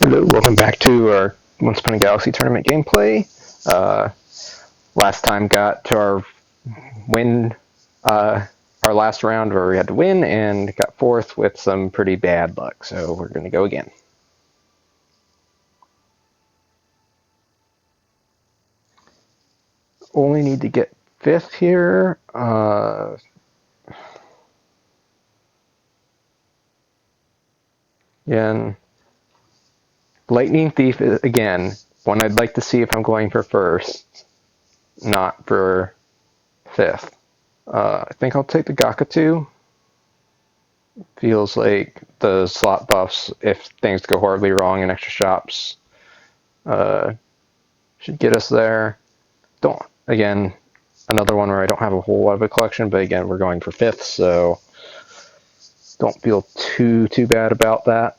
Hello, welcome back to our Once Upon a Galaxy tournament gameplay. Uh, Last time got to our win, our last round where we had to win and got fourth with some pretty bad luck. So we're going to go again. Only need to get fifth here. Again, Lightning Thief is, again, one I'd like to see if I'm going for first, not for fifth. I think I'll take the Gakatu. Feels like the slot buffs, if things go horribly wrong in extra shops, should get us there. Don't, again, another one where I don't have a whole lot of a collection, but again, we're going for fifth, so don't feel too bad about that.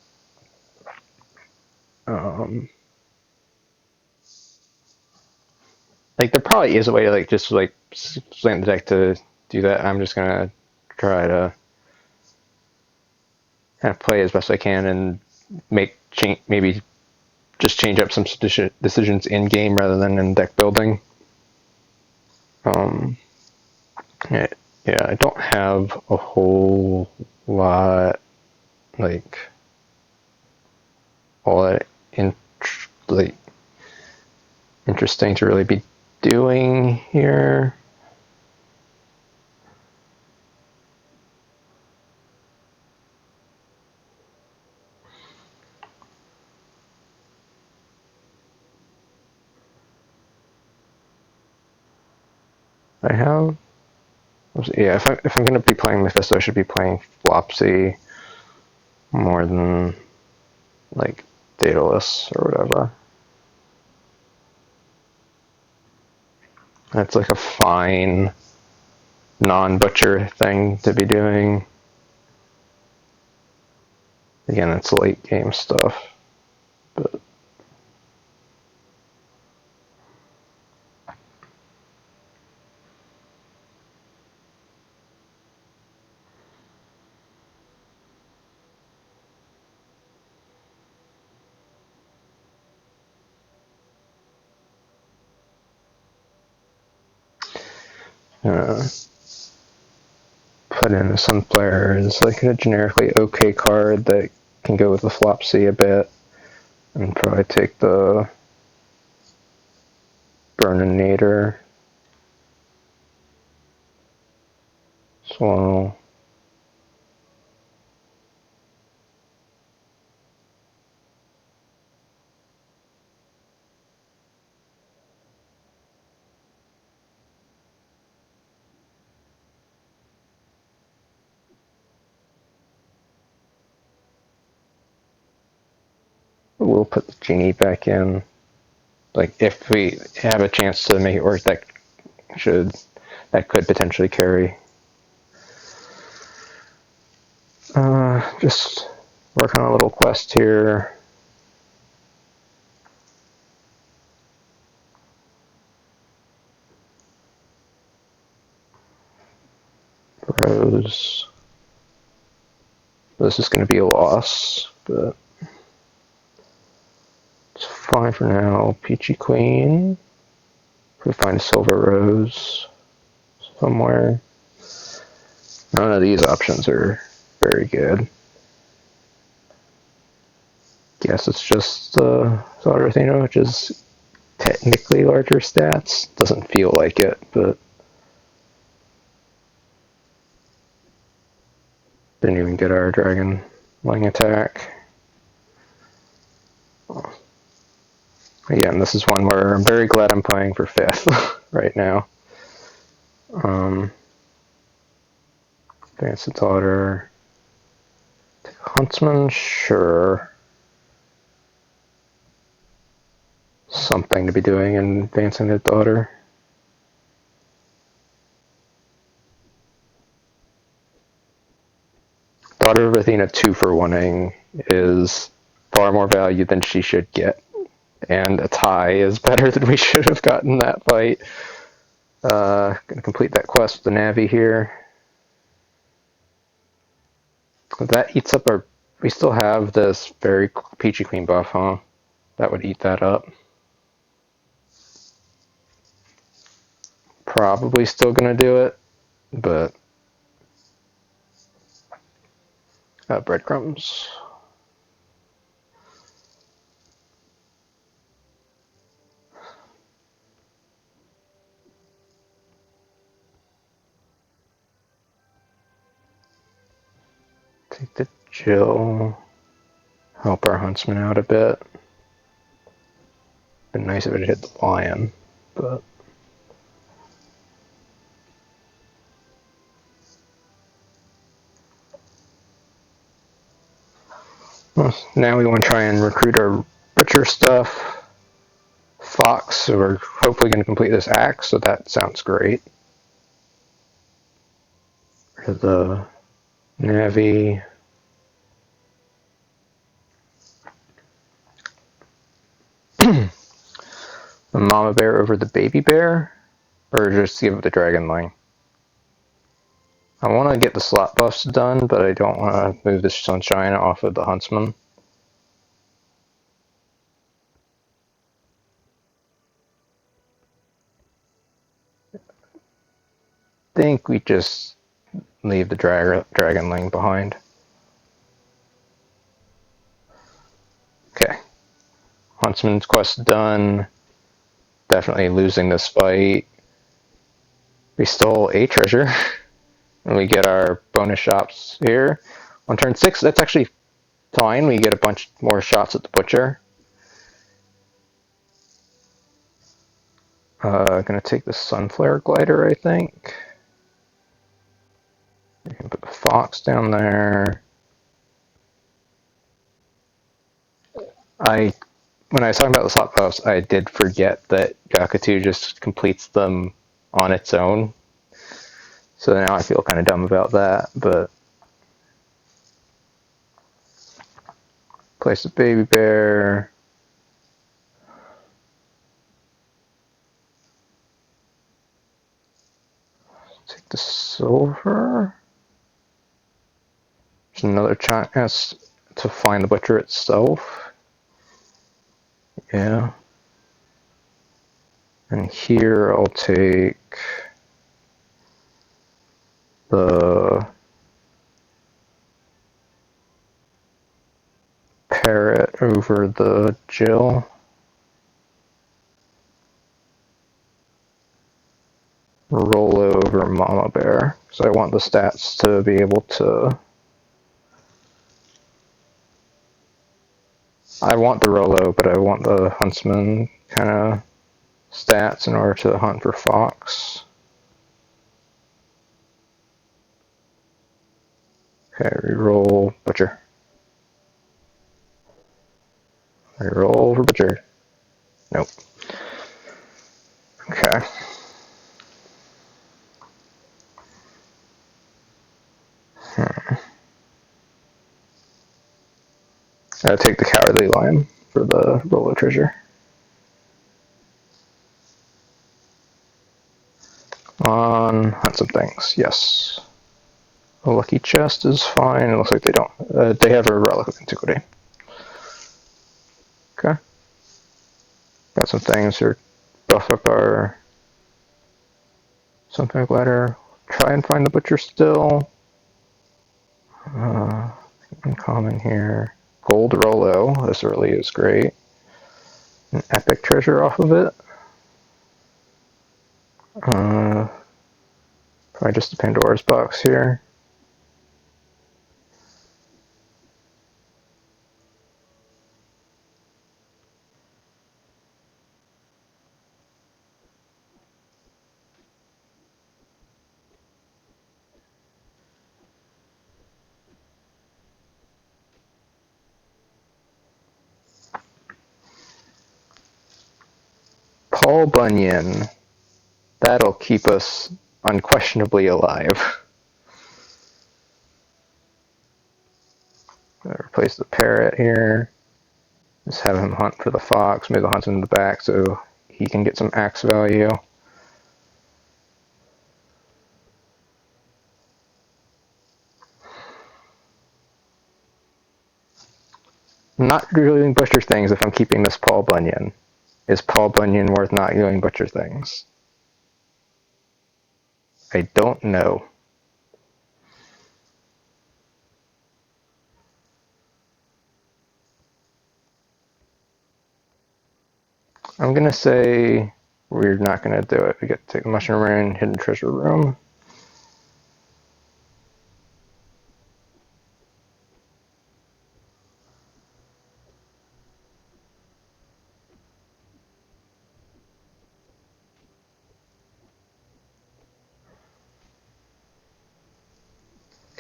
Like there probably is a way to just slant the deck to do that. I'm just gonna try to kind of play as best I can and maybe just change up some decisions in game rather than in deck building. Yeah, I don't have a whole lot all that interesting to really be doing here. I have, yeah. If I'm going to be playing Mephisto, I should be playing Flopsy more than Daedalus or whatever. That's like a fine non-butcher thing to be doing. Again, it's late game stuff, but. Put in some players like a generically okay card that can go with the Flopsy a bit, and probably take the Burninator. Slow. We'll put the Genie back in. If we have a chance to make it work, that could potentially carry. Just work on a little quest here. Rose. This is going to be a loss, but it's fine for now. Peachy Queen. We find a Silver Rose somewhere. None of these options are very good. Guess it's just Zardathena, which is technically larger stats. Doesn't feel like it, but didn't even get our Dragon Wing attack. Again, this is one where I'm very glad I'm playing for fifth right now. Advance the Daughter. Huntsman, sure. Something to be doing in advancing the Daughter. Daughter of Athena 2-for-1ing is far more value than she should get. And a tie is better than we should have gotten that fight. Gonna complete that quest with the Navi here. That eats up our We still have this very peachy queen buff, huh? That would eat that up. Probably still gonna do it, but breadcrumbs. Take the Jill. Help our huntsman out a bit. Been nice if it hit the lion, but well, now we want to try and recruit our butcher stuff. Fox, so we're hopefully going to complete this axe, so that sounds great. The Navi. The mama bear over the baby bear, or just give it the dragonling. I want to get the slot buffs done, but I don't want to move the sunshine off of the huntsman. I think we just leave the dragonling behind. Okay. Huntsman's quest done. Definitely losing this fight. We stole a treasure. And we get our bonus shots here. On turn 6, that's actually fine. We get a bunch more shots at the butcher. Gonna take the Sunflare Glider, I think. We can put the Fox down there. When I was talking about the slot buffs, I did forget that Gakatu just completes them on its own. So now I feel kind of dumb about that, but place a baby bear. Take the silver. There's another chance to find the butcher itself. Yeah. And here I'll take the parrot over the Jill. Roll over Mama Bear, so I want the stats to be able to. I want the Rolo, but I want the Huntsman kind of stats in order to hunt for Fox. Okay, reroll Butcher. Reroll for Butcher. Nope. Okay. I'll take the Cowardly Lion for the Rolo treasure. On hunt some things, yes. A lucky chest is fine. It looks like they don't. They have a relic of antiquity. Okay. Got some things here. Buff up our Sunfire Glider. Try and find the butcher still. Uncommon here. Gold Rolo. This really is great. An epic treasure off of it. Probably just a Pandora's box here. Paul Bunyan. That'll keep us unquestionably alive. Replace the parrot here. Just have him hunt for the fox. Move the huntsman in the back so he can get some axe value. Not doing butcher things if I'm keeping this Paul Bunyan. Is Paul Bunyan worth not doing butcher things? I don't know. I'm gonna say we're not gonna do it. We get to take the mushroom room, hidden treasure room.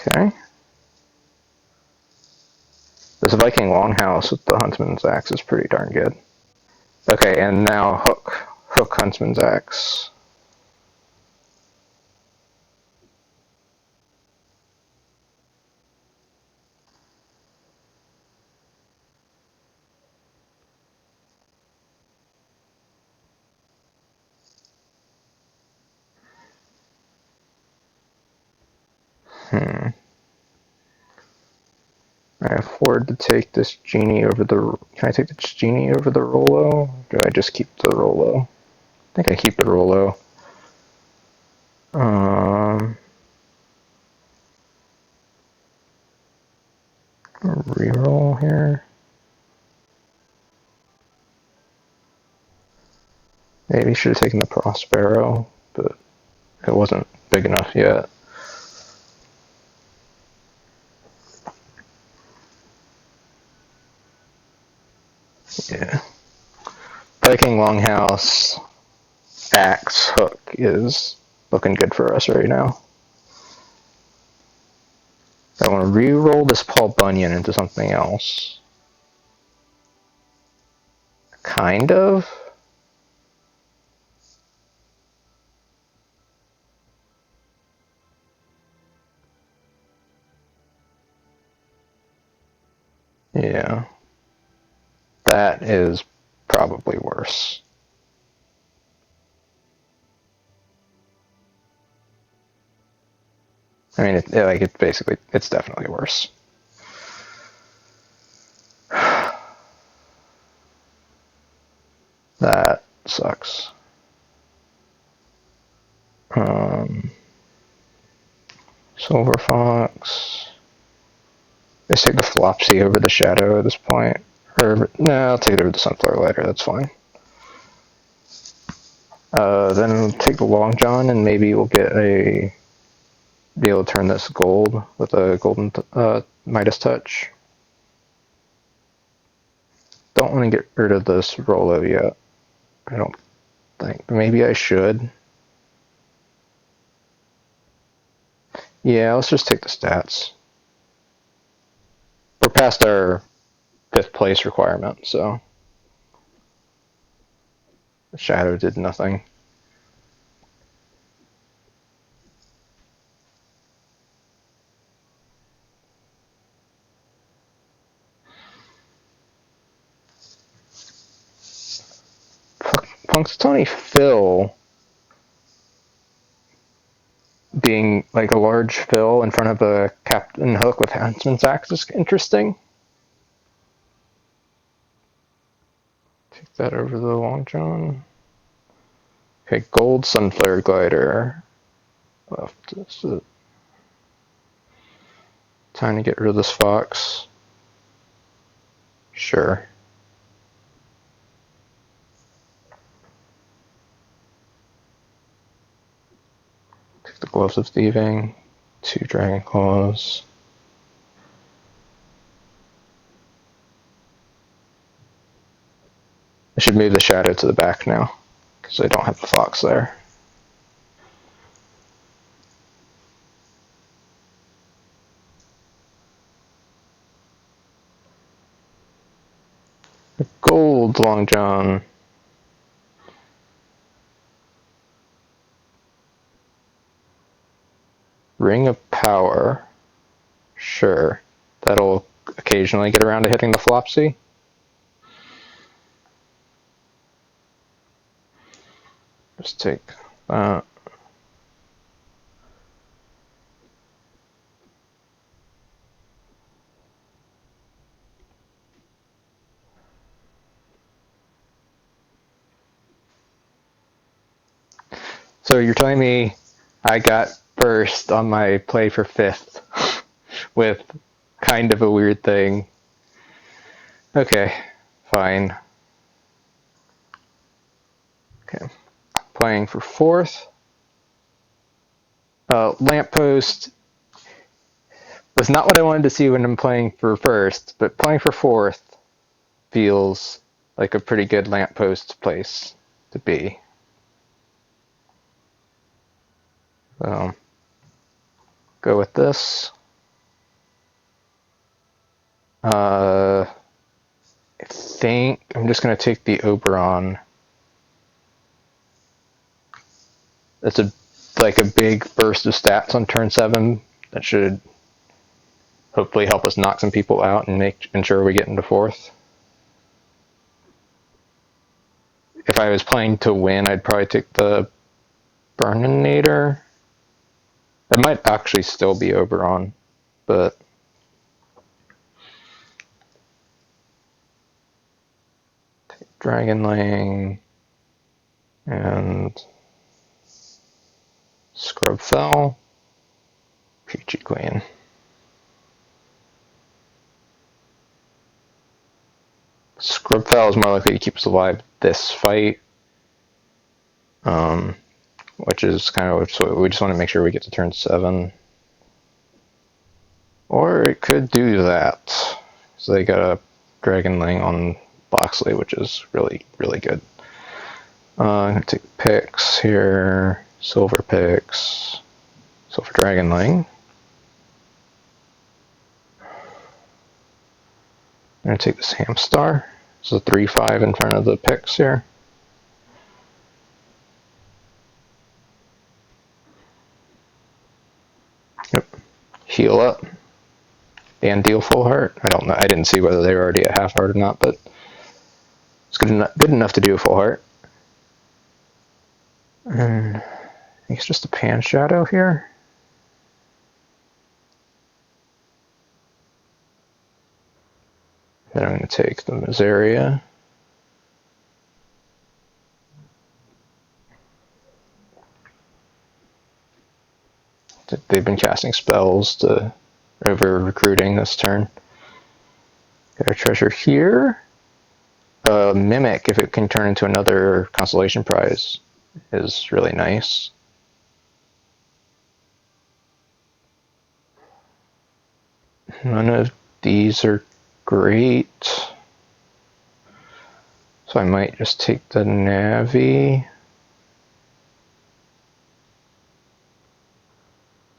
Okay. This Viking longhouse with the huntsman's axe is pretty darn good. Okay, and now hook. Hook huntsman's axe. I afford to take this genie over the... Can I take this genie over the Rollo? Or do I just keep the Rollo? I think I keep the Rollo. Reroll here. Maybe should have taken the Prospero, but it wasn't big enough yet. Yeah. Viking Longhouse, Axe, Hook is looking good for us right now. I want to re-roll this Paul Bunyan into something else. Kind of. Yeah. That is probably worse. I mean, it's definitely worse. That sucks. Silver Fox. Let's take the Flopsy over the Shadow at this point. Or, no, I'll take it over the Sunflower Lighter, that's fine. Then we'll take the Long John and maybe we'll be able to turn this gold with a golden Midas Touch. Don't want to get rid of this Rollo yet. I don't think. Maybe I should. Yeah, let's just take the stats. We're past our 5th place requirement, so the Shadow did nothing. Punxsutawney Phil being like a large Phil in front of a Captain Hook with Huntsman's Axe is interesting. Take that over the Long John. Okay, gold Sunflare Glider. Left. Time to get rid of this Fox. Sure. Take the Gloves of Thieving. 2 Dragon Claws. I should move the Shadow to the back now, because I don't have the Fox there. Gold Long John. Ring of Power. Sure. That'll occasionally get around to hitting the Flopsy. Just take that. So you're telling me I got first on my play for 5th with kind of a weird thing. Okay, fine. Okay, playing for 4th. Lamppost was not what I wanted to see when I'm playing for 1st, but playing for 4th feels like a pretty good lamppost place to be. So, go with this. I think I'm just going to take the Oberon. That's a big burst of stats on turn 7 that should hopefully help us knock some people out and ensure we get into 4th. If I was playing to win, I'd probably take the Burninator. It might actually still be Oberon, but take Dragonling and Scrubfell, Peachy Queen. Scrubfell is more likely to keep us alive this fight, which is kind of what we just want to make sure we get to turn 7. Or it could do that. So they got a Dragonling on Boxley, which is really, really good. I'm going to take picks here. Silver picks. Silver Dragonling. I'm going to take this Hamstar. So 3-5 in front of the picks here. Yep. Heal up. And deal full heart. I don't know. I didn't see whether they were already at half heart or not, but it's good enough to do a full heart. And I think it's just a Pan Shadow here. Then I'm going to take the Miseria. They've been casting spells to over recruiting this turn. Got a treasure here. Mimic, if it can turn into another constellation prize, is really nice. None of these are great. So I might just take the Navi.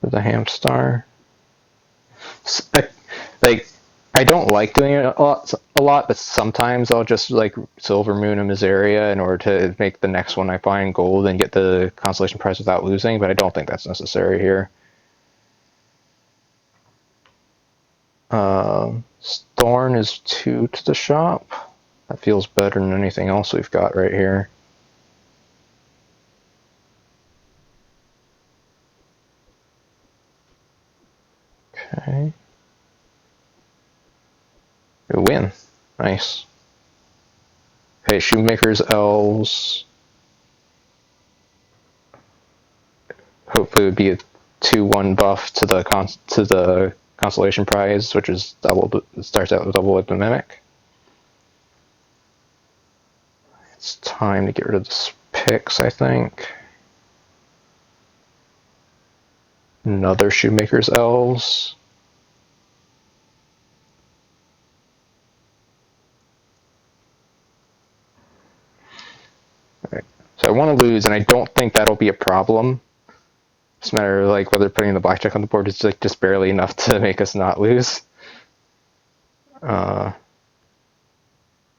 The Hamstar. I don't like doing it a lot, but sometimes I'll just Silver Moon and Miseria in order to make the next one I find gold and get the consolation prize without losing, but I don't think that's necessary here. Thorn is 2 to the shop. That feels better than anything else we've got right here. Okay. We win. Nice. Okay, Shoemaker's Elves. Hopefully it would be a 2-1 buff to the consolation prize, which is double. It starts out with double with the Mimic. It's time to get rid of the picks, I think. Another Shoemaker's Elves. Right. So I want to lose, and I don't think that'll be a problem. It's a matter of whether putting the blackjack on the board is just barely enough to make us not lose. But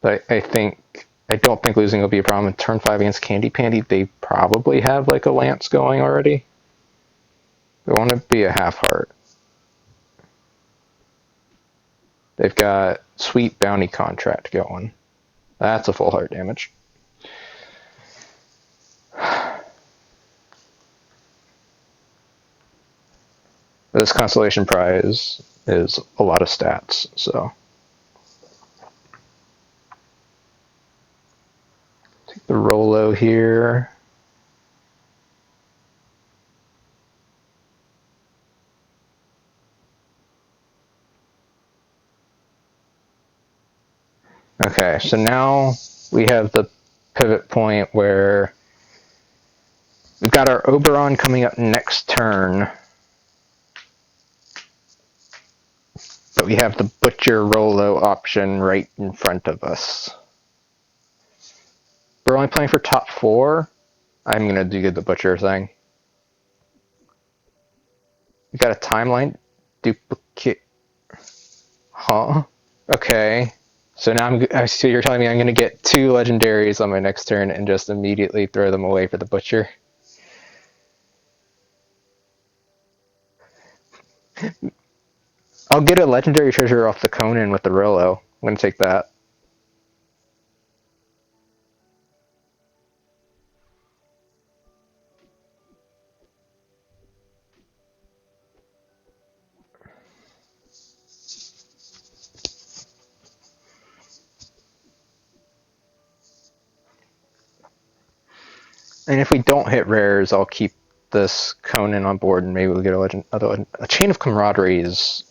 I don't think losing will be a problem. In turn 5 against Candy Pandy, they probably have a Lance going already. They want to be a half heart. They've got Sweet Bounty Contract going. That's a full heart damage. This consolation prize is a lot of stats, so take the Rolo here. Okay, so now we have the pivot point where we've got our Oberon coming up next turn, but we have the Butcher Rolo option right in front of us. We're only playing for top 4. I'm going to do the Butcher thing. We got a timeline duplicate. Huh? Okay. So now so you're telling me I'm going to get 2 legendaries on my next turn and just immediately throw them away for the Butcher? I'll get a legendary treasure off the Conan with the Rolo. I'm going to take that. And if we don't hit rares, I'll keep this Conan on board and maybe we'll get a Chain of Camaraderie is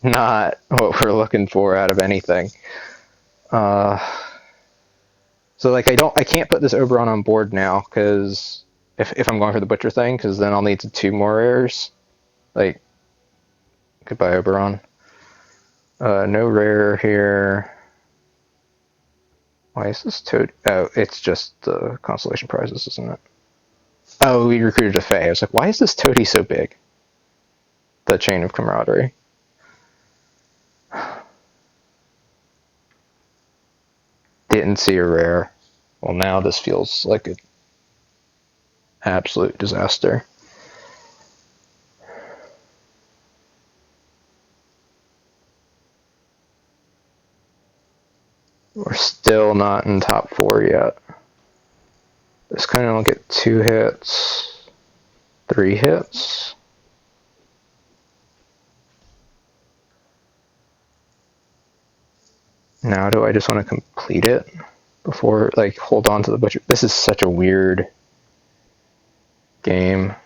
not what we're looking for out of anything. So like I can't put this Oberon on board now because if I'm going for the Butcher thing, because then I'll need 2 more rares. Like, goodbye Oberon. No rare here. Why is this Toad? Oh, it's just the constellation prizes, isn't it? Oh, we recruited a Fae. I was like, why is this toady so big? The Chain of Camaraderie. Didn't see a rare. Well, now this feels like an absolute disaster. We're still not in top 4 yet. This kind of will get 2 hits, 3 hits. Now do I just want to complete it before, like, hold on to the Butcher? This is such a weird game.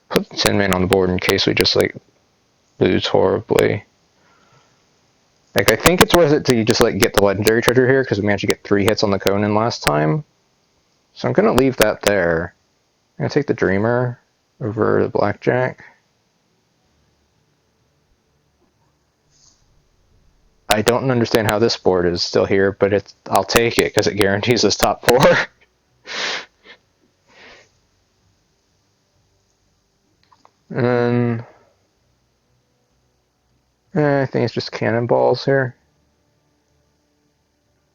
Put the Tin Man on the board in case we just, like, lose horribly. Like, I think it's worth it to just, like, get the legendary treasure here, because we managed to get 3 hits on the Conan last time. So I'm going to leave that there. I'm going to take the Dreamer over the Blackjack. I don't understand how this board is still here, but I'll take it because it guarantees us top 4. And I think it's just cannonballs here.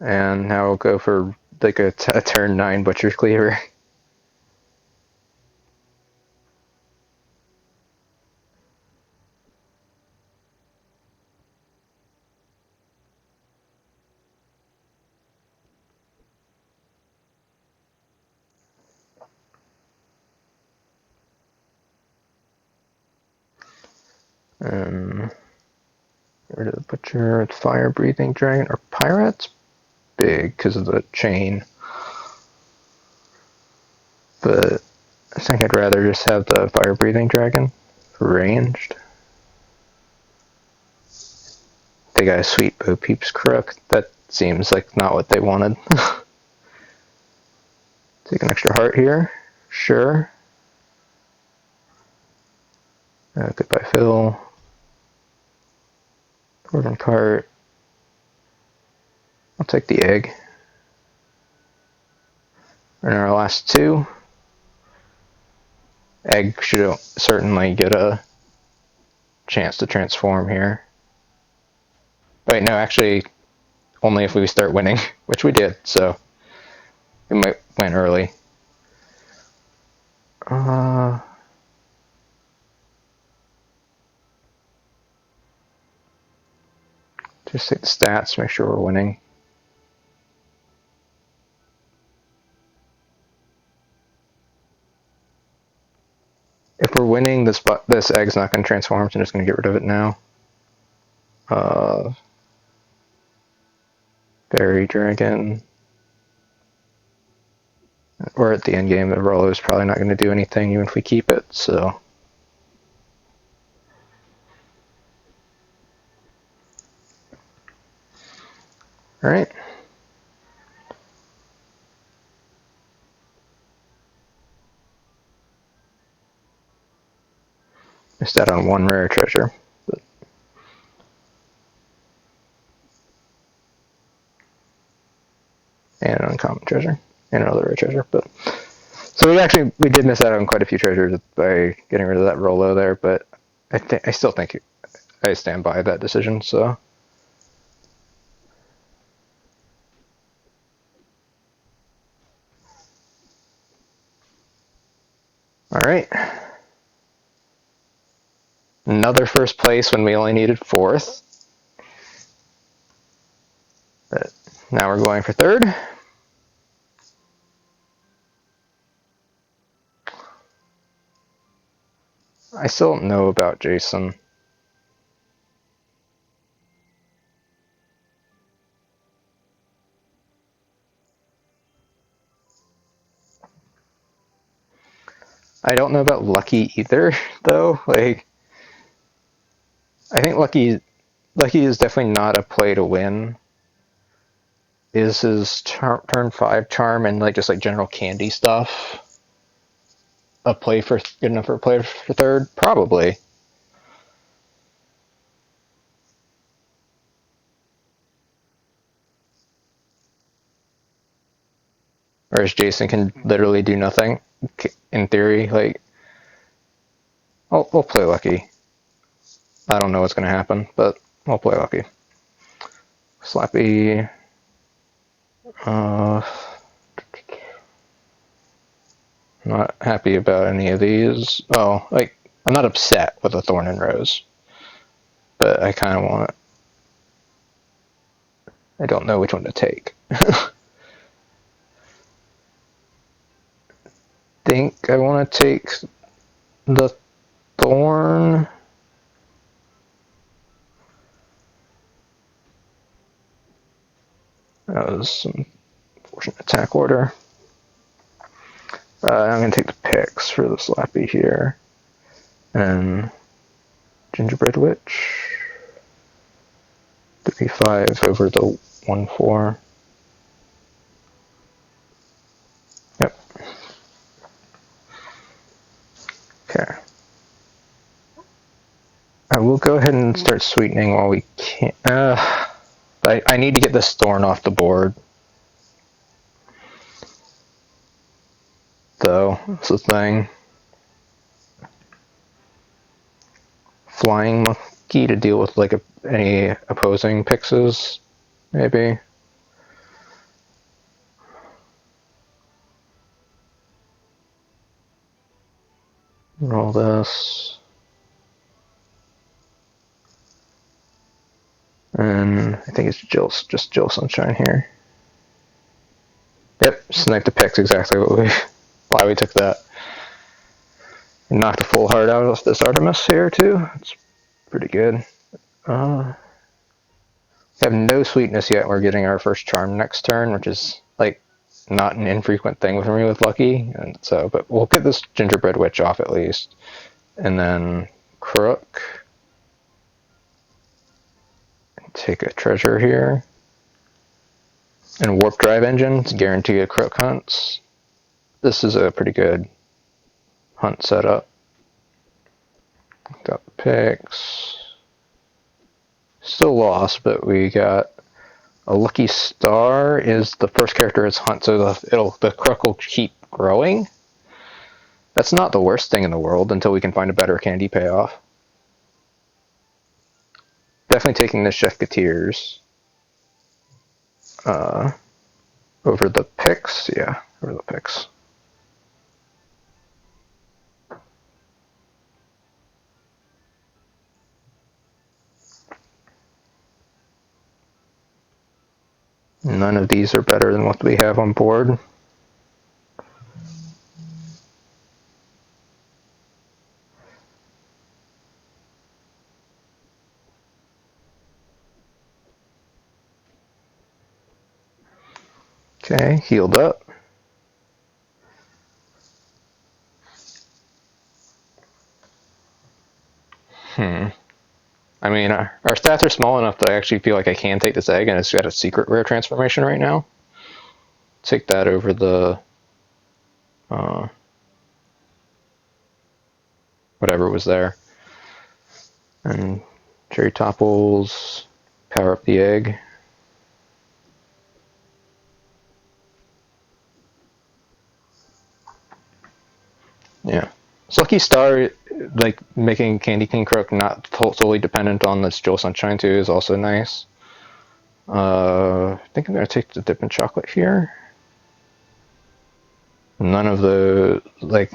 And now we'll go for like a turn 9 Butcher Cleaver. Get rid of the Butcher, Fire Breathing Dragon, or Pirate's big because of the chain. But I think I'd rather just have the Fire Breathing Dragon ranged. They got a sweet Bo Peeps Crook. That seems like not what they wanted. Take an extra heart here. Sure. Goodbye, Phil. Dwarven Cart. I'll take the egg. And our last 2. Egg should certainly get a chance to transform here. Wait, no, actually, only if we start winning, which we did, so it might win early. Just take the stats, make sure we're winning. If we're winning, this egg's not going to transform, so I'm just going to get rid of it now. Fairy Dragon. Or at the end game, the Rolo is probably not going to do anything even if we keep it, so. Alright. Missed out on one rare treasure. But... and an uncommon treasure. And another rare treasure. But so we did miss out on quite a few treasures by getting rid of that Rolo there, but I still think I stand by that decision, so. Alright. Another first place when we only needed fourth. But now we're going for third. I still don't know about Jason. I don't know about Lucky either, though. Like, I think Lucky is definitely not a play to win. Is his turn 5 charm and like just like general candy stuff a play for good enough for a play for third? Probably. Whereas Jason can literally do nothing. In theory, like, we'll play Lucky. I don't know what's going to happen, but we'll play Lucky. Slappy. Not happy about any of these. Oh, like, I'm not upset with a Thorn and Rose, but I kind of want. I don't know which one to take. Think I want to take the Thorn. That was some fortunate attack order. I'm going to take the picks for the Slappy here. And Gingerbread Witch. 35 over the 1-4. Yep. Okay. I will go ahead and start sweetening while we can. I need to get this Thorn off the board. Though, that's the thing. Flying Monkey to deal with like any opposing Pixes, maybe. Roll this. And I think it's just Jill Sunshine here. Yep, snipe the Pix, exactly why we took that. And knocked the full heart out of this Artemis here too. It's pretty good. We have no sweetness yet. We're getting our first charm next turn, which is like not an infrequent thing with me with Lucky. And so, but we'll get this Gingerbread Witch off at least. And then Crook. Take a treasure here. And Warp Drive Engine to guarantee a Crook hunts. This is a pretty good hunt setup. Got the picks. Still lost, but we got a Lucky Star is the first character it's hunt, so the Crook will keep growing. That's not the worst thing in the world until we can find a better candy payoff. Definitely taking the Chef Gatiers. Over the picks, yeah, over the picks. None of these are better than what we have on board. Okay, healed up. I mean, our stats are small enough that I actually feel like I can take this egg, and it's got a secret rare transformation right now. Take that over the whatever was there. And cherry topples, power up the egg. Yeah. It's Lucky Star, like making Candy King Crook not solely dependent on this Jewel Sunshine too, is also nice. I think I'm gonna take the Dippin' Chocolate here. None of the, like,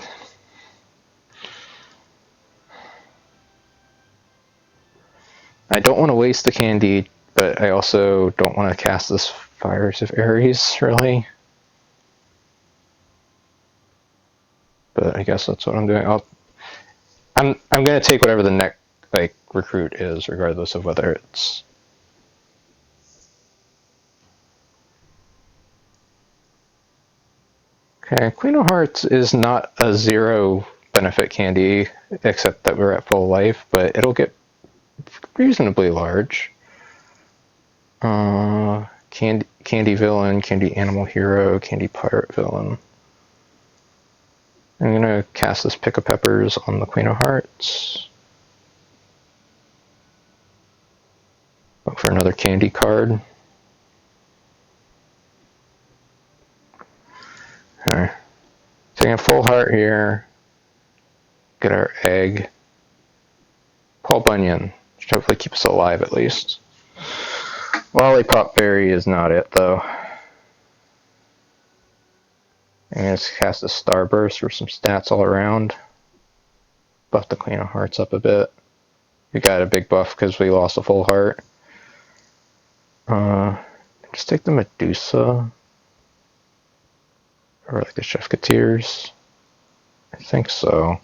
I don't want to waste the candy, but I also don't want to cast this Fires of Ares, really. But I guess that's what I'm doing. I'm gonna take whatever the next like recruit is, regardless of whether it's. Okay, Queen of Hearts is not a 0 benefit candy, except that we're at full life, but it'll get reasonably large. Candy Villain, Candy Animal Hero, Candy Pirate Villain. I'm gonna cast this Pick of Peppers on the Queen of Hearts. Look for another candy card. Alright. Taking a full heart here. Get our egg. Paul Bunyan. Should hopefully keep us alive at least. Lollipop Berry is not it though. I'm going to cast a Starburst for some stats all around. Buff the Queen of Hearts up a bit. We got a big buff because we lost a full heart. Just take the Medusa. Or like the Chefketeers. I think so.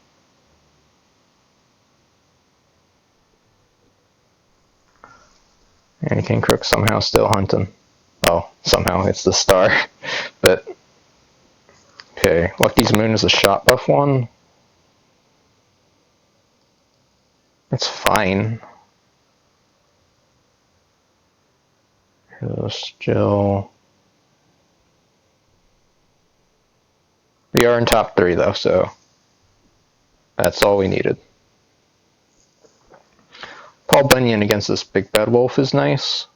And King Crook somehow still hunting. Oh, somehow it's the star. But okay, Lucky's Moon is a shot buff one. It's fine. Still. We are in top 3 though, so that's all we needed. Paul Bunyan against this big bad wolf is nice.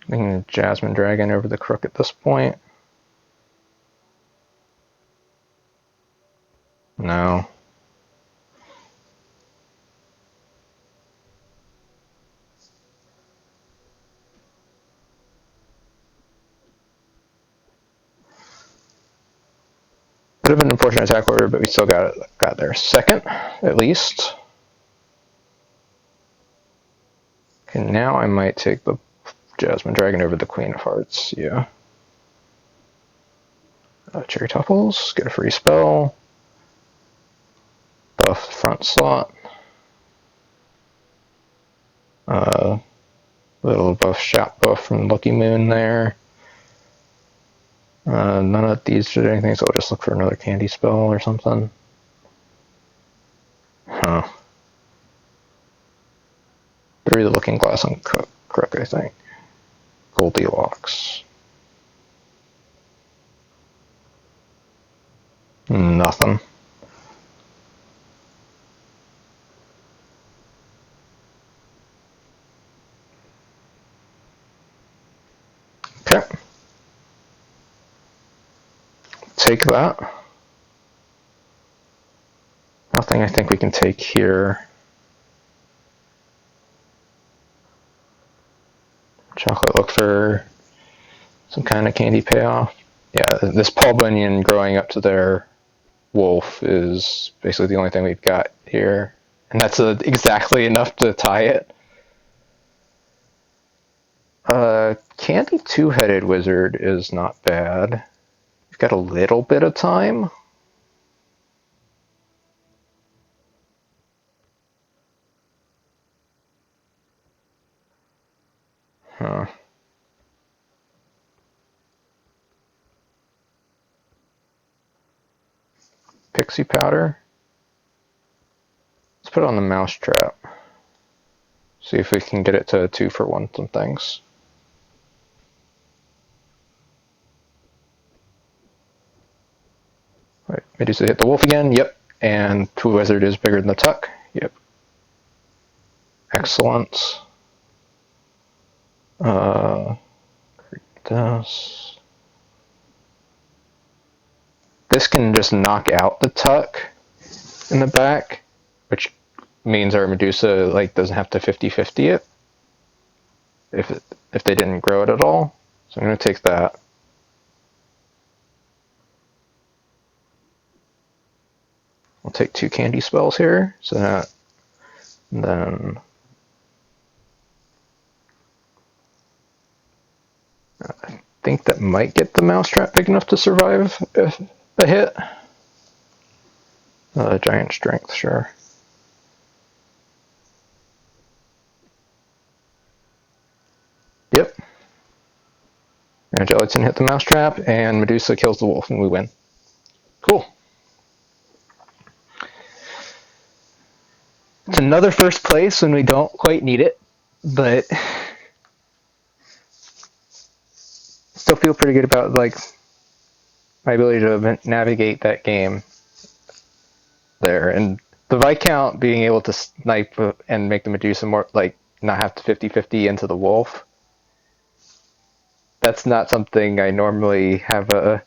Thinking Jasmine Dragon over the Crook at this point. No. Would have been an unfortunate attack order, but we still got there second, at least. Okay, now I might take the Jasmine Dragon over the Queen of Hearts, yeah. Cherry Topples, get a free spell. Buff front slot. Little buff shot buff from Lucky Moon there. None of these did anything, so I'll just look for another candy spell or something. Huh. Through the Looking Glass on Crook, I think. Goldilocks. Nothing. Okay. Take that. Nothing I think we can take here. Chocolate, look for some kind of candy payoff. Yeah, this Paul Bunyan growing up to their wolf is basically the only thing we've got here. And that's exactly enough to tie it. Candy Two-Headed Wizard is not bad. We've got a little bit of time. Huh. Pixie powder. Let's put it on the mousetrap. See if we can get it to a 2-for-1 some things. Right, Medusa hit the wolf again. Yep. And Two Wizard is bigger than the tuck. Yep. Excellent. This. This can just knock out the tuck in the back, which means our Medusa like doesn't have to 50-50 it if they didn't grow it at all. So I'm going to take that. We'll take 2 candy spells here. So that, and then I think that might get the mousetrap big enough to survive a hit. Giant strength, sure. Yep. And Gelatin hit the mousetrap, and Medusa kills the wolf, and we win. Cool. It's another first place when we don't quite need it, but still feel pretty good about like my ability to navigate that game there. And the Viscount being able to snipe and make the Medusa more like not have to 50-50 into the wolf. That's not something I normally have a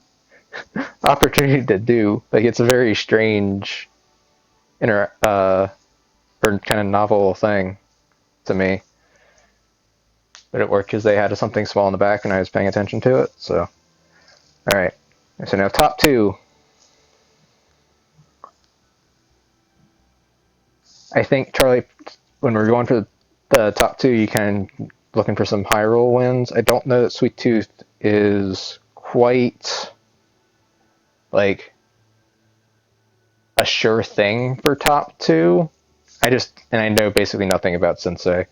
opportunity to do. Like it's a very strange or kind of novel thing to me. But it worked because they had something small in the back and I was paying attention to it. So, alright. So now top 2. I think, Charlie, when we're going for the top 2, you kind of looking for some high roll wins. I don't know that Sweet Tooth is quite like a sure thing for top 2. And I know basically nothing about Sensei.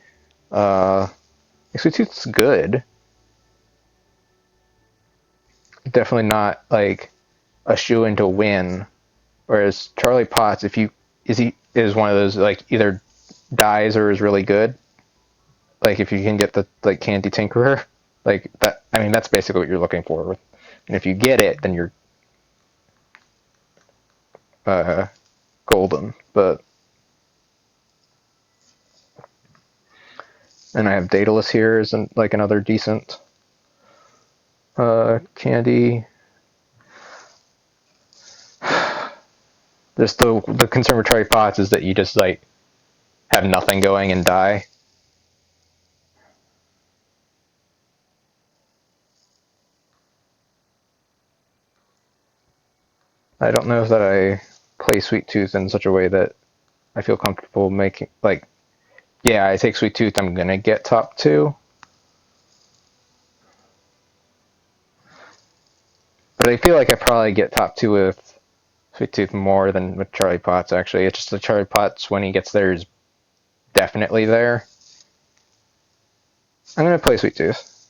Sweet Tooth's good. Definitely not like a shoe-in to win. Whereas Charlie Potts, he is one of those like either dies or is really good. Like if you can get the like Candy Tinkerer, like that. I mean that's basically what you're looking for. And if you get it, then you're golden. But and I have Daedalus here as like another decent candy. Just the concern with Charlie Potts is that you just like have nothing going and die. I don't know if that I play Sweet Tooth in such a way that I feel comfortable making like, yeah, I take Sweet Tooth, I'm gonna get top 2. But I feel like I probably get top 2 with Sweet Tooth more than with Charlie Potts, actually. It's just the Charlie Potts, when he gets there, is definitely there. I'm going to play Sweet Tooth.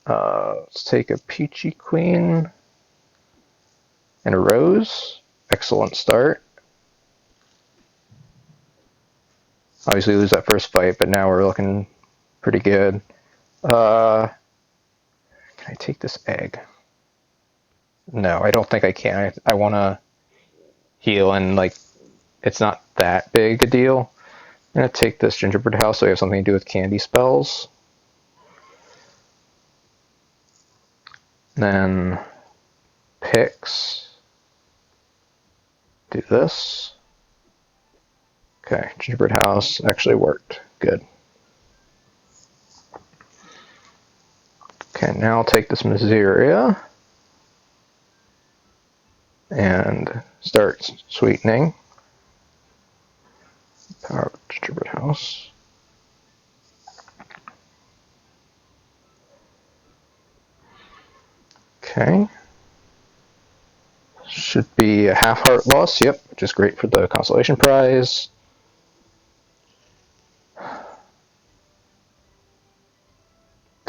Let's take a Peachy Queen and a Rose. Excellent start. Obviously lose that first fight, but now we're looking pretty good. Can I take this egg? No, I don't think I can. I want to heal, and like it's not that big a deal. I'm going to take this Gingerbread House so I have something to do with candy spells. Then Pix. Do this. Okay, Gingerbread House actually worked. Good. Okay, now I'll take this Miseria and start sweetening. Power of Gingerbread House. Okay. Should be a half heart loss, yep, which is great for the consolation prize.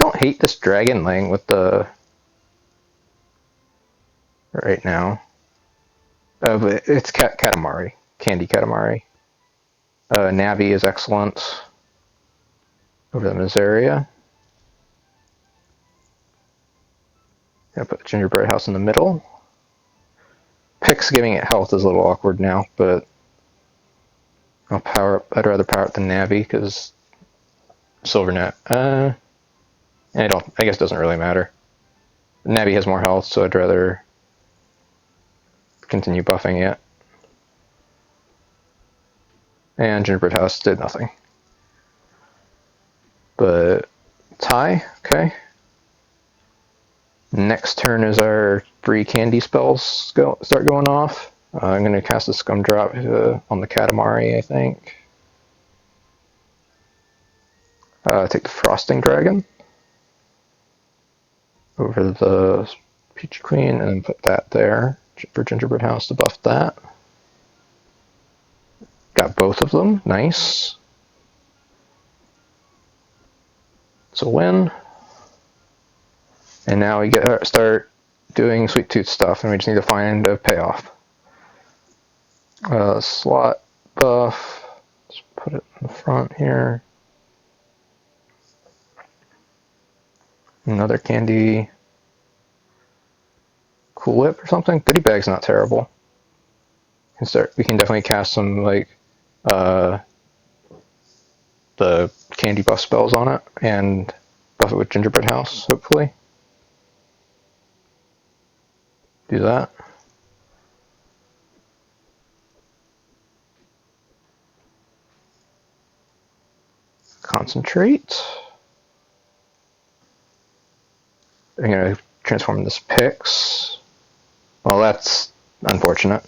don't hate this dragon laying with the right now. But it's Katamari, Candy Katamari. Navi is excellent over the Miseria. Gonna put the Gingerbread House in the middle. Pix giving it health is a little awkward now, but I'll power up. I'd rather power up the Navi because Silver Net. I guess it doesn't really matter. Navi has more health, so I'd rather continue buffing it. And Gingerbread House did nothing. But tie, okay. Next turn is our free candy spells start going off. I'm going to cast a Scum Drop on the Katamari, I think. Take the Frosting Dragon over the Peachy Queen, and then put that there for Gingerbread House to buff that. Got both of them, nice. It's a win. And now we start doing Sweet Tooth stuff, and we just need to find a payoff. Slot buff. Let's put it in the front here. Another candy. Cool Whip or something. Goodie Bag's not terrible. We can definitely cast some the candy buff spells on it and buff it with Gingerbread House, hopefully. Do that. Concentrate. I'm going to transform this Pix. Well, that's unfortunate.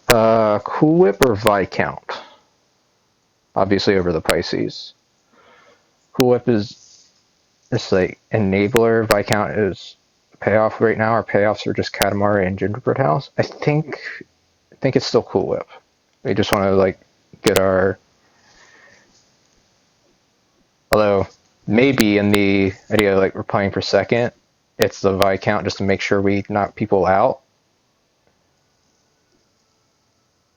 Cool Whip or Viscount? Obviously over the Pisces. Cool Whip is like enabler. Viscount is payoff right now. Our payoffs are just Katamari and Gingerbread House. I think it's still Cool Whip. We just want to get our. Although maybe in the idea we're playing for second, it's the Viscount just to make sure we knock people out.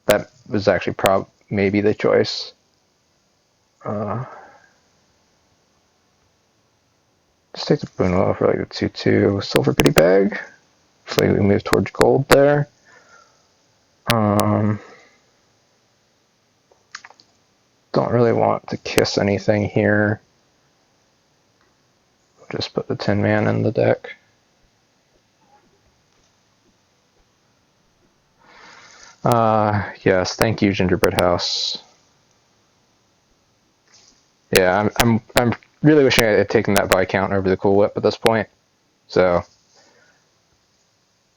That was actually maybe the choice. Just take the Bunua for a 2/2 silver goodie bag. Hopefully we move towards gold there. Don't really want to kiss anything here. Just put the Tin Man in the deck. Yes, thank you, Gingerbread House. Yeah, I'm really wishing I had taken that Viscount over the Cool Whip at this point. So,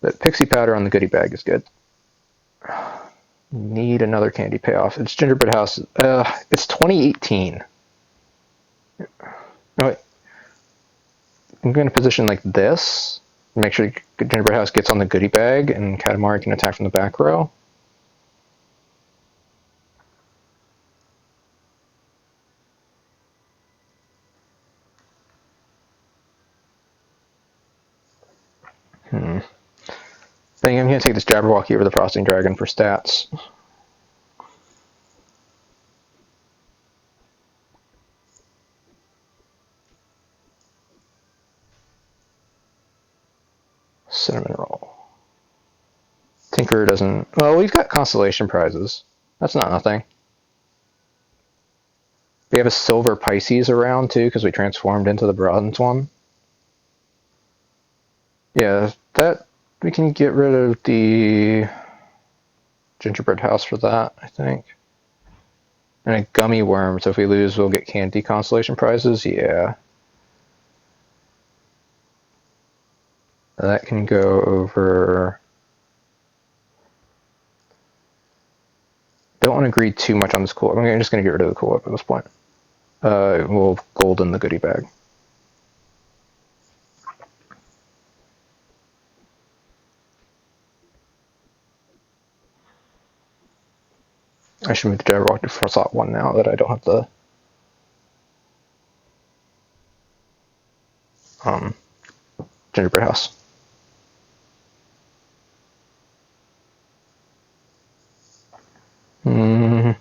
but Pixie Powder on the goodie bag is good. Need another candy payoff. It's Gingerbread House. It's 2018. Oh, wait. I'm going to position like this. Make sure Gingerbread House gets on the goodie bag, and Katamari can attack from the back row. I think I'm going to take this Jabberwocky over the Frosting Dragon for stats. Cinnamon Roll. Tinkerer doesn't... Well, we've got Constellation prizes. That's not nothing. We have a Silver Pisces around, too, because we transformed into the bronze one. Yeah, that... We can get rid of the Gingerbread House for that, I think. And a Gummy Worm, so if we lose, we'll get Candy Constellation prizes. Yeah. That can go over... Don't want to agree too much on this Cool Whip. I'm just going to get rid of the Cool Whip at this point. We'll gold in the goodie bag. I should move the Jabberwock to slot 1 now that I don't have the... um, Gingerbread House. I'm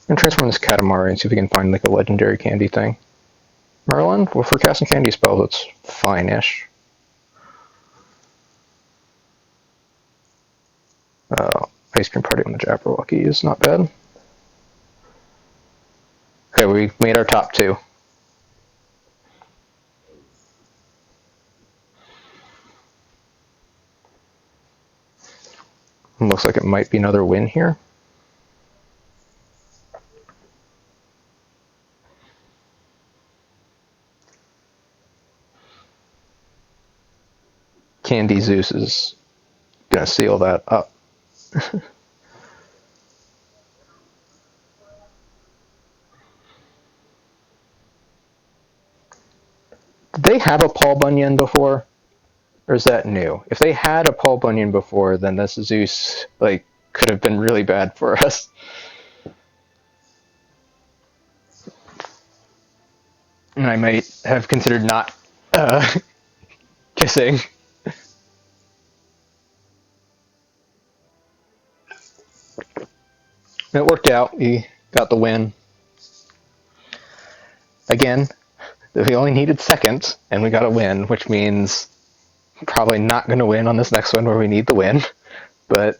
gonna transform this Katamari and see if we can find like a legendary candy thing. Merlin? Well, for casting candy spells, it's fine-ish. Ice Cream Party on the Jabberwocky is not bad. Okay, we made our top two. Looks like it might be another win here. Candy Zeus is gonna seal that up. Did they have a Paul Bunyan before? Or is that new? If they had a Paul Bunyan before, then this Zeus like could have been really bad for us. And I might have considered not kissing. It worked out. We got the win. Again, we only needed second, and we got a win, which means probably not going to win on this next one where we need the win. But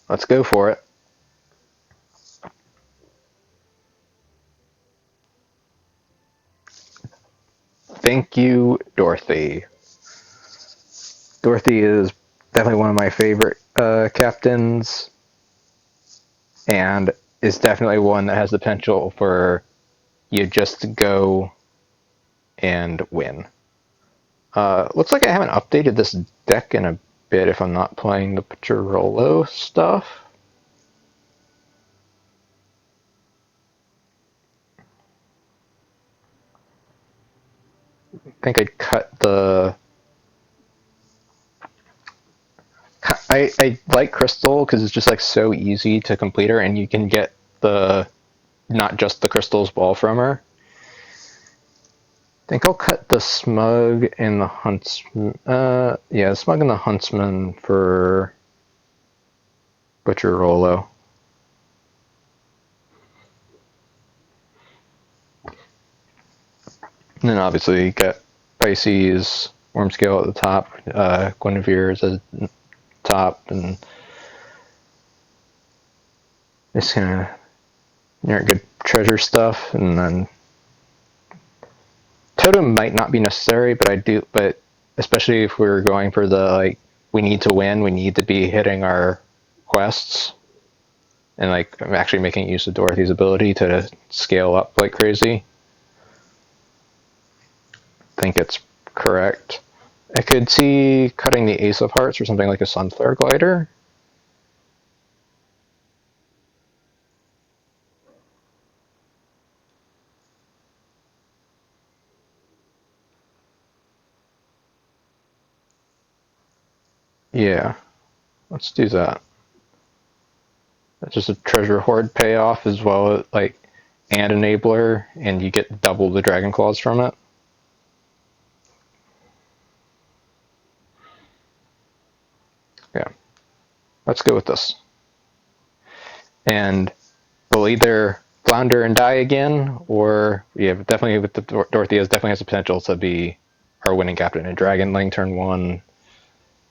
let's go for it. Thank you, Dorothy. Dorothy is definitely one of my favorite captains, and is definitely one that has the potential for you just to go and win. Looks like I haven't updated this deck in a bit if I'm not playing the Pachirolo stuff. I think I'd cut the... I like Crystal because it's just like so easy to complete her, and you can get the not just the Crystal's ball from her. I think I'll cut the Smug and the Huntsman. Yeah, the Smug and the Huntsman for Butcherolo. And then obviously you got Pisces, Wormscale at the top, Guinevere's at the top, and it's kind of good treasure stuff. And then Totem might not be necessary, but especially if we're going for the like we need to win, we need to be hitting our quests, and like I'm actually making use of Dorothy's ability to scale up like crazy. I think it's correct. I could see cutting the Ace of Hearts or something like a Sunflare Glider. Yeah, let's do that. That's just a treasure hoard payoff as well, like, and enabler, and you get double the Dragon Claws from it. Yeah, let's go with this. And we'll either flounder and die again, or yeah, definitely with the Dorothea's definitely has the potential to be our winning captain. And Dragonling turn 1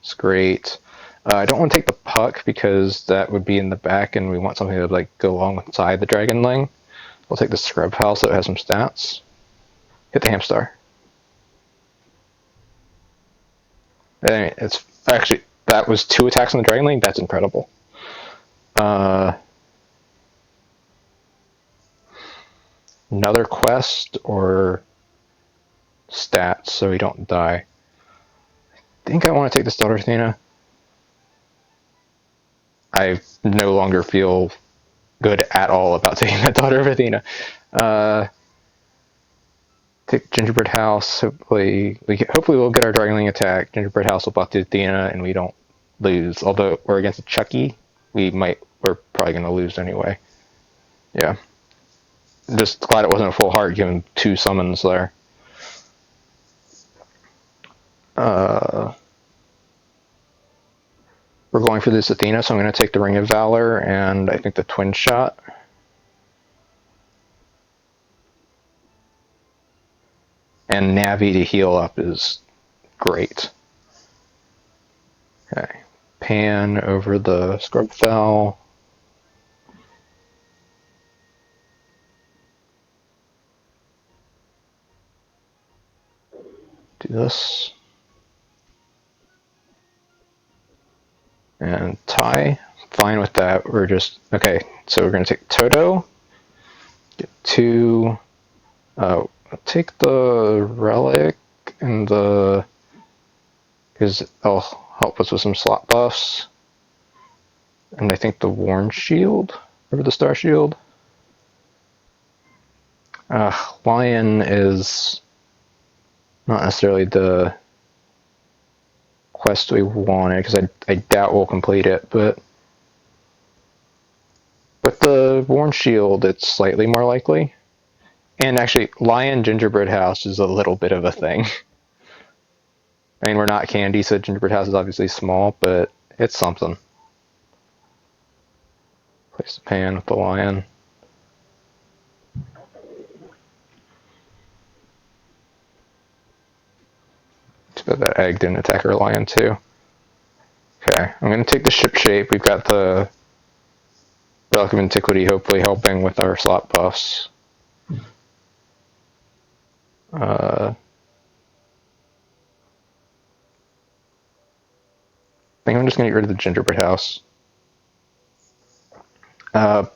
is great. I don't want to take the Puck because that would be in the back, and we want something to like go alongside the Dragonling. We'll take the Scrub Pal so it has some stats. Hit the Hamstar. It's actually that was 2 attacks on the Dragonling. That's incredible. Another quest or stats so we don't die. I think I want to take this Daughter Athena. I no longer feel good at all about taking that Daughter of Athena. Take Gingerbread House. Hopefully we'll get our Dragonling attack. Gingerbread House will buff the Athena and we don't lose. Although we're against a Chucky, we're probably going to lose anyway. Yeah. Just glad it wasn't a full heart given 2 summons there. We're going for this Athena, so I'm going to take the Ring of Valor and I think the Twin Shot. And Navi to heal up is great. Okay. Pan over the Scrubfell. Do this. And tie. Fine with that. We're just... Okay, so we're going to take Toto. Get 2... take the Relic and the... because it'll help us with some slot buffs. And I think the Worn Shield over the Star Shield. Lion is not necessarily the quest we wanted, because I doubt we'll complete it, but with the Worn Shield, it's slightly more likely. And actually, Lion Gingerbread House is a little bit of a thing. I mean, we're not Candy, so Gingerbread House is obviously small, but it's something. Place the pan with the Lion. Too bad that egg didn't attack our Lion, too. Okay, I'm going to take the Ship Shape. We've got the Relic of Antiquity hopefully helping with our slot buffs. I think I'm just going to get rid of the Gingerbread House.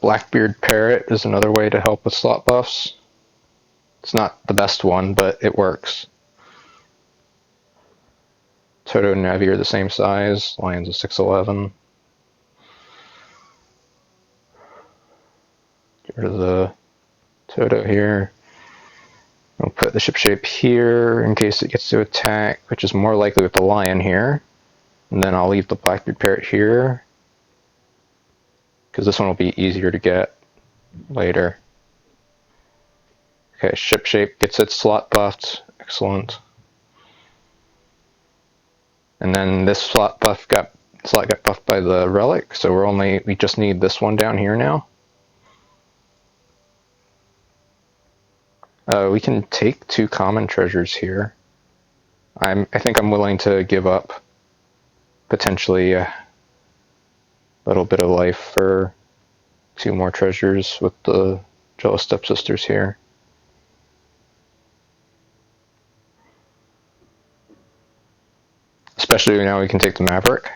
Blackbeard Parrot is another way to help with slot buffs. It's not the best one, but it works. Toto and Navi are the same size. Lion's a 6'11". Get rid of the Toto here. I'll put the Ship Shape here in case it gets to attack, which is more likely with the Lion here. And then I'll leave the Blackbeard Parrot here, because this one will be easier to get later. Okay, Ship Shape gets its slot buffed. Excellent. And then this slot got buffed by the Relic, so we just need this one down here now. We can take 2 common treasures here. I think I'm willing to give up potentially a little bit of life for 2 more treasures with the Jealous Stepsisters here. Especially now we can take the Maverick.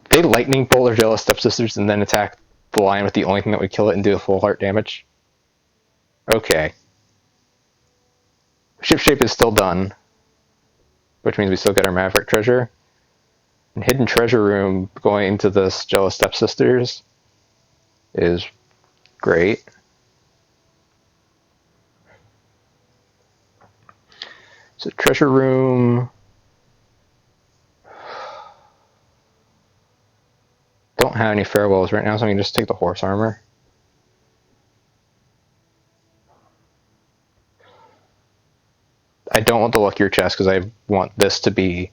They lightning bolt their Jealous Stepsisters and then attack the Lion with the only thing that would kill it and do the full heart damage. Okay. Ship Shape is still done, which means we still get our Maverick treasure. And Hidden Treasure Room going into this Jealous Stepsisters is great. So Treasure Room... don't have any farewells right now, so I can just take the horse armor. I don't want the luckier chest because I want this to be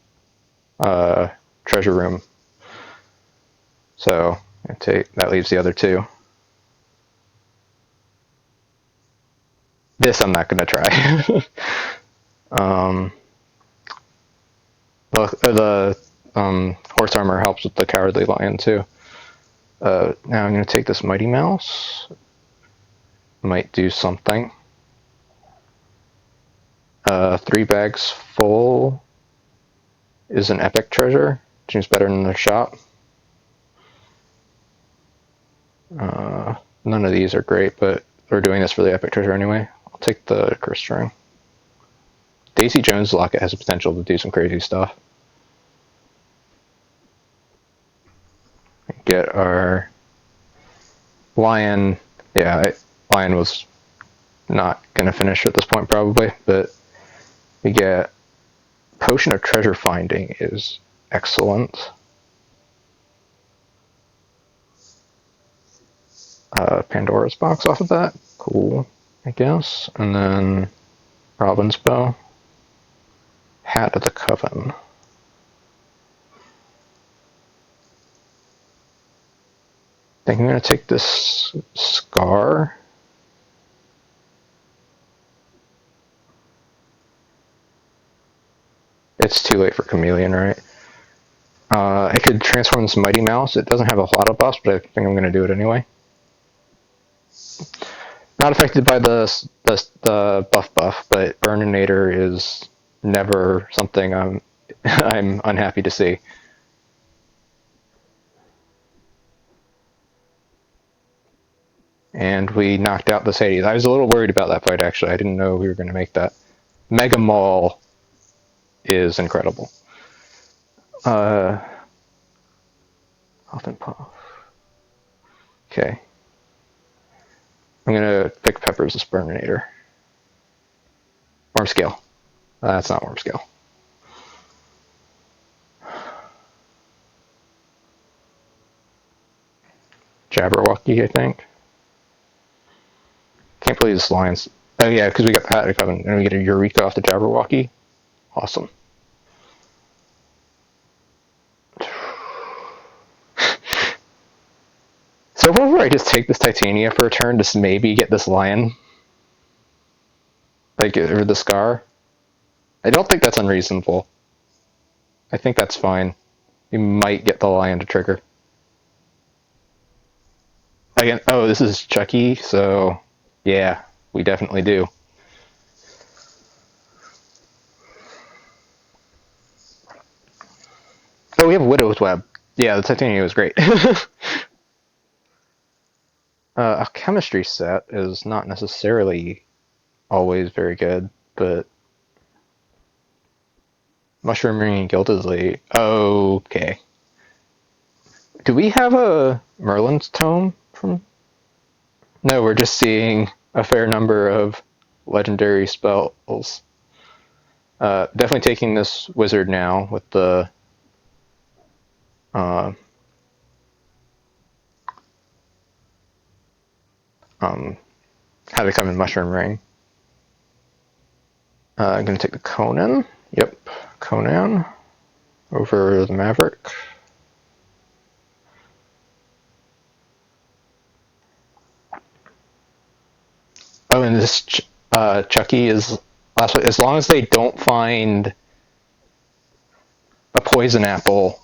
treasure room. So that leaves the other 2. This I'm not going to try. The horse armor helps with the Cowardly Lion too. Now I'm going to take this Mighty Mouse. Might do something. 3 bags full is an epic treasure. Seems better than the shop. None of these are great, but we're doing this for the epic treasure anyway. I'll take the Cursed Ring. Daisy Jones' locket has the potential to do some crazy stuff. Get our Lion. Yeah, Lion was not going to finish at this point probably, but we get Potion of Treasure Finding is excellent. Pandora's Box off of that. Cool. I guess, and then Robin's Bow, Hat of the Coven. I think I'm going to take this Scar. It's too late for Chameleon, right? I could transform this Mighty Mouse. It doesn't have a lot of buffs, but I think I'm going to do it anyway. Not affected by the buff, but Burninator is never something I'm I'm unhappy to see. And we knocked out this Hades. I was a little worried about that fight, actually. I didn't know we were going to make that. Mega Maul is incredible. Huff and Puff. Okay. I'm going to pick Peppers as Burninator. Wormscale. That's not Wormscale. Jabberwocky, I think. Can't believe this Lions. Oh yeah, because we got Hat of the Coven, and we get a Eureka off the Jabberwocky. Awesome. So what if I just take this Titania for a turn to maybe get this Lion? Like, or the Scar? I don't think that's unreasonable. I think that's fine. We might get the Lion to trigger. Again, oh, this is Chucky, so yeah, we definitely do. Oh, we have Widow's Web. Yeah, the Titania was great. A chemistry set is not necessarily always very good, but Mushroom Ring and Gildesley. Okay. Do we have a Merlin's Tome from? No, we're just seeing a fair number of legendary spells. Definitely taking this wizard now with the how to come in Mushroom Ring. I'm gonna take the Conan. Yep, Conan over the Maverick. Oh, and this Chucky is last one. As long as they don't find a poison apple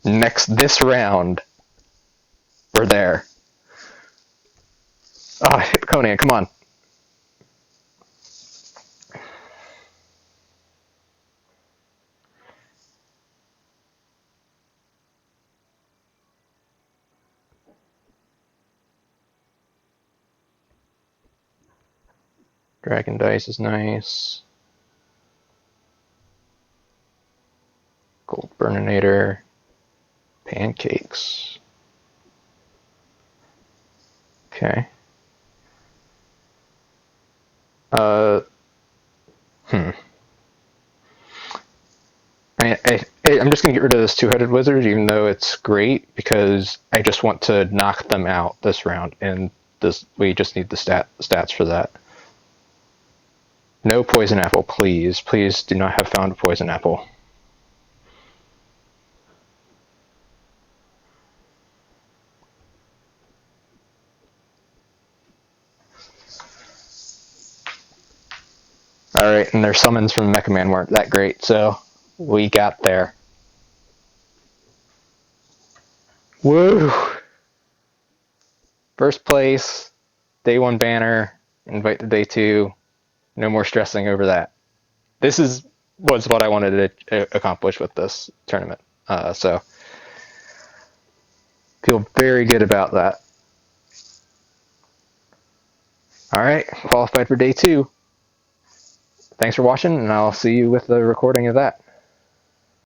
this round, we're there. Oh, I hit Conan, come on. Dragon Dice is nice. Gold Burninator. Pancakes. Okay. I'm just going to get rid of this two-headed wizard, even though it's great, because I just want to knock them out this round, and we just need the stats for that. No poison apple, please. Please do not have found a poison apple. Alright, and their summons from Mecha Man weren't that great, so we got there. Woo! First place, day one banner, invite to day two. No more stressing over that. This was what I wanted to accomplish with this tournament. So feel very good about that. All right, qualified for day two. Thanks for watching, and I'll see you with the recording of that.